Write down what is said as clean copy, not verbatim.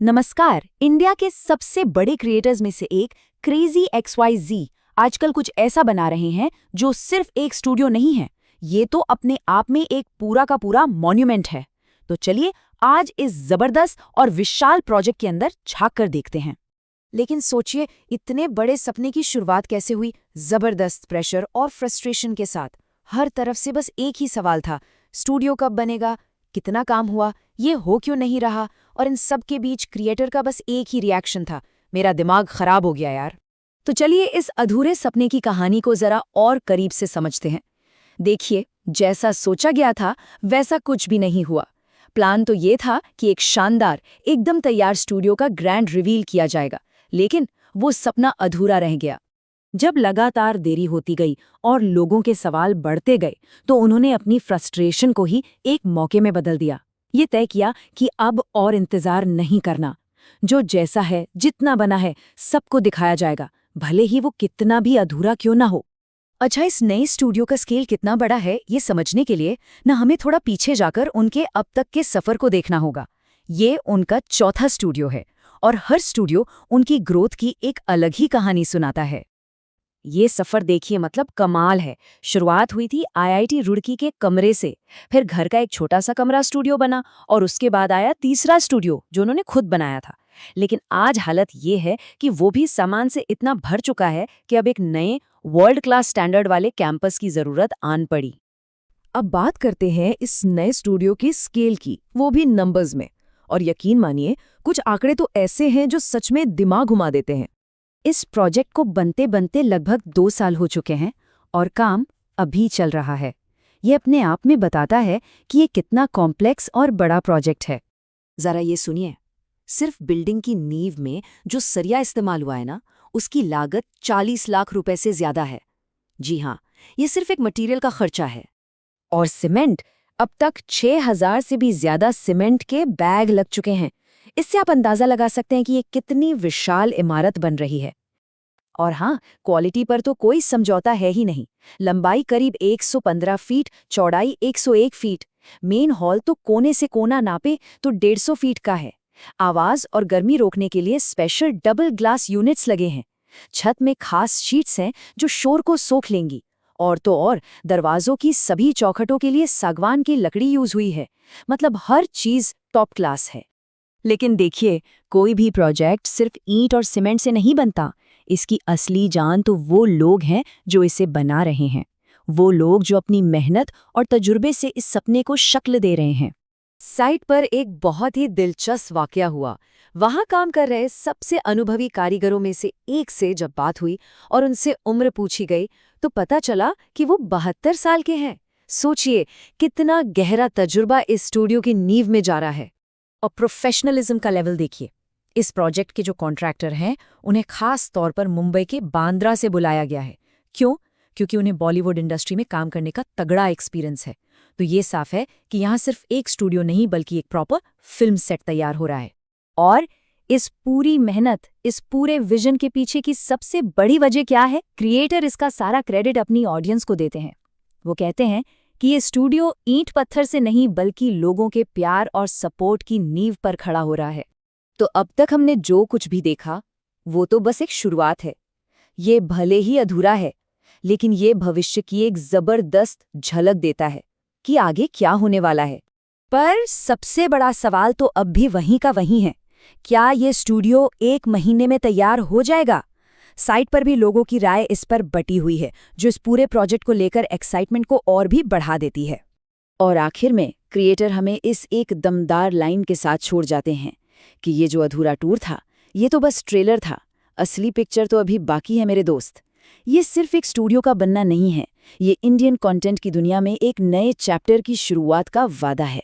नमस्कार। इंडिया के सबसे बड़े क्रिएटर्स में से एक क्रेजी XYZ आजकल कुछ ऐसा बना रहे हैं जो सिर्फ एक स्टूडियो नहीं है, ये तो अपने आप में एक पूरा का पूरा मॉन्यूमेंट है। तो चलिए आज इस जबरदस्त और विशाल प्रोजेक्ट के अंदर झांक कर देखते हैं। लेकिन सोचिए, इतने बड़े सपने की शुरुआत कैसे हुई? जबरदस्त प्रेशर और फ्रस्ट्रेशन के साथ। हर तरफ से बस एक ही सवाल था, स्टूडियो कब बनेगा, कितना काम हुआ, ये हो क्यों नहीं रहा? और इन सब के बीच क्रिएटर का बस एक ही रिएक्शन था, मेरा दिमाग खराब हो गया यार। तो चलिए इस अधूरे सपने की कहानी को जरा और करीब से समझते हैं। देखिए, जैसा सोचा गया था वैसा कुछ भी नहीं हुआ। प्लान तो ये था कि एक शानदार, एकदम तैयार स्टूडियो का ग्रैंड रिवील किया जाएगा, लेकिन वो सपना अधूरा रह गया। जब लगातार देरी होती गई और लोगों के सवाल बढ़ते गए, तो उन्होंने अपनी फ्रस्ट्रेशन को ही एक मौके में बदल दिया। ये तय किया कि अब और इंतजार नहीं करना, जो जैसा है, जितना बना है, सबको दिखाया जाएगा, भले ही वो कितना भी अधूरा क्यों ना हो। अच्छा, इस नए स्टूडियो का स्केल कितना बड़ा है, ये समझने के लिए न हमें थोड़ा पीछे जाकर उनके अब तक के सफर को देखना होगा। ये उनका चौथा स्टूडियो है और हर स्टूडियो उनकी ग्रोथ की एक अलग ही कहानी सुनाता है। ये सफर देखिए, मतलब कमाल है। शुरुआत हुई थी IIT रुड़की के कमरे से, फिर घर का एक छोटा सा कमरा स्टूडियो बना और उसके बाद आया तीसरा स्टूडियो जो उन्होंने खुद बनाया था। लेकिन आज हालत ये है कि वो भी सामान से इतना भर चुका है कि अब एक नए वर्ल्ड क्लास स्टैंडर्ड वाले कैंपस की जरूरत आन पड़ी। अब बात करते हैं इस नए स्टूडियो की स्केल की, वो भी नंबर्स में। और यकीन मानिए, कुछ आंकड़े तो ऐसे हैं जो सच में दिमाग घुमा देते हैं। इस प्रोजेक्ट को बनते बनते लगभग 2 साल हो चुके हैं और काम अभी चल रहा है। ये अपने आप में बताता है कि ये कितना कॉम्प्लेक्स और बड़ा प्रोजेक्ट है। जरा ये सुनिए, सिर्फ बिल्डिंग की नींव में जो सरिया इस्तेमाल हुआ है ना, उसकी लागत 40 लाख रुपए से ज्यादा है। जी हाँ, ये सिर्फ एक मटेरियल का खर्चा है। और सीमेंट, अब तक 6000 से भी ज्यादा सीमेंट के बैग लग चुके हैं। इससे आप अंदाजा लगा सकते हैं कि ये कितनी विशाल इमारत बन रही है। और हाँ, क्वालिटी पर तो कोई समझौता है ही नहीं। लंबाई करीब 115 फीट, चौड़ाई 101 फीट। मेन हॉल तो कोने से कोना नापे तो 150 फीट का है। आवाज और गर्मी रोकने के लिए स्पेशल डबल ग्लास यूनिट्स लगे हैं। छत में खास शीट्स हैं जो शोर को सोख लेंगी। और तो और, दरवाजों की सभी चौखटों के लिए सागवान की लकड़ी यूज हुई है। मतलब हर चीज टॉप क्लास है। लेकिन देखिए, कोई भी प्रोजेक्ट सिर्फ ईंट और सीमेंट से नहीं बनता। इसकी असली जान तो वो लोग हैं जो इसे बना रहे हैं। वो लोग जो अपनी मेहनत और तजुर्बे से इस सपने को शक्ल दे रहे हैं। साइट पर एक बहुत ही दिलचस्प वाकया हुआ। वहां काम कर रहे सबसे अनुभवी कारीगरों में से एक से जब बात हुई और उनसे उम्र पूछी गई, तो पता चला कि वो 72 साल के हैं। सोचिए, कितना गहरा तजुर्बा इस स्टूडियो की नींव में जा रहा है। और प्रोफेशनलिज्म का लेवल देखिए। इस प्रोजेक्ट के जो कॉन्ट्रैक्टर हैं, उन्हें खास तौर पर मुंबई के बांद्रा से बुलाया गया है। क्यों? क्योंकि उन्हें बॉलीवुड इंडस्ट्री में काम करने का तगड़ा एक्सपीरियंस है। तो ये साफ है कि यहाँ सिर्फ एक स्टूडियो नहीं बल्कि एक प्रॉपर फिल्म सेट तैयार हो रहा है। और इस पूरी मेहनत, इस पूरे विजन के पीछे की सबसे बड़ी वजह क्या है? क्रिएटर इसका सारा क्रेडिट अपनी ऑडियंस को देते हैं। वो कहते हैं कि ये स्टूडियो ईंट पत्थर से नहीं बल्कि लोगों के प्यार और सपोर्ट की नींव पर खड़ा हो रहा है। तो अब तक हमने जो कुछ भी देखा, वो तो बस एक शुरुआत है। ये भले ही अधूरा है, लेकिन ये भविष्य की एक जबरदस्त झलक देता है कि आगे क्या होने वाला है। पर सबसे बड़ा सवाल तो अब भी वहीं का वहीं है। क्या ये स्टूडियो 1 महीने में तैयार हो जाएगा? साइट पर भी लोगों की राय इस पर बटी हुई है, जो इस पूरे प्रोजेक्ट को लेकर एक्साइटमेंट को और भी बढ़ा देती है। और आखिर में क्रिएटर हमें इस एक दमदार लाइन के साथ छोड़ जाते हैं कि ये जो अधूरा टूर था, ये तो बस ट्रेलर था। असली पिक्चर तो अभी बाकी है मेरे दोस्त। ये सिर्फ एक स्टूडियो का बनना नहीं है, ये इंडियन कंटेंट की दुनिया में एक नए चैप्टर की शुरुआत का वादा है।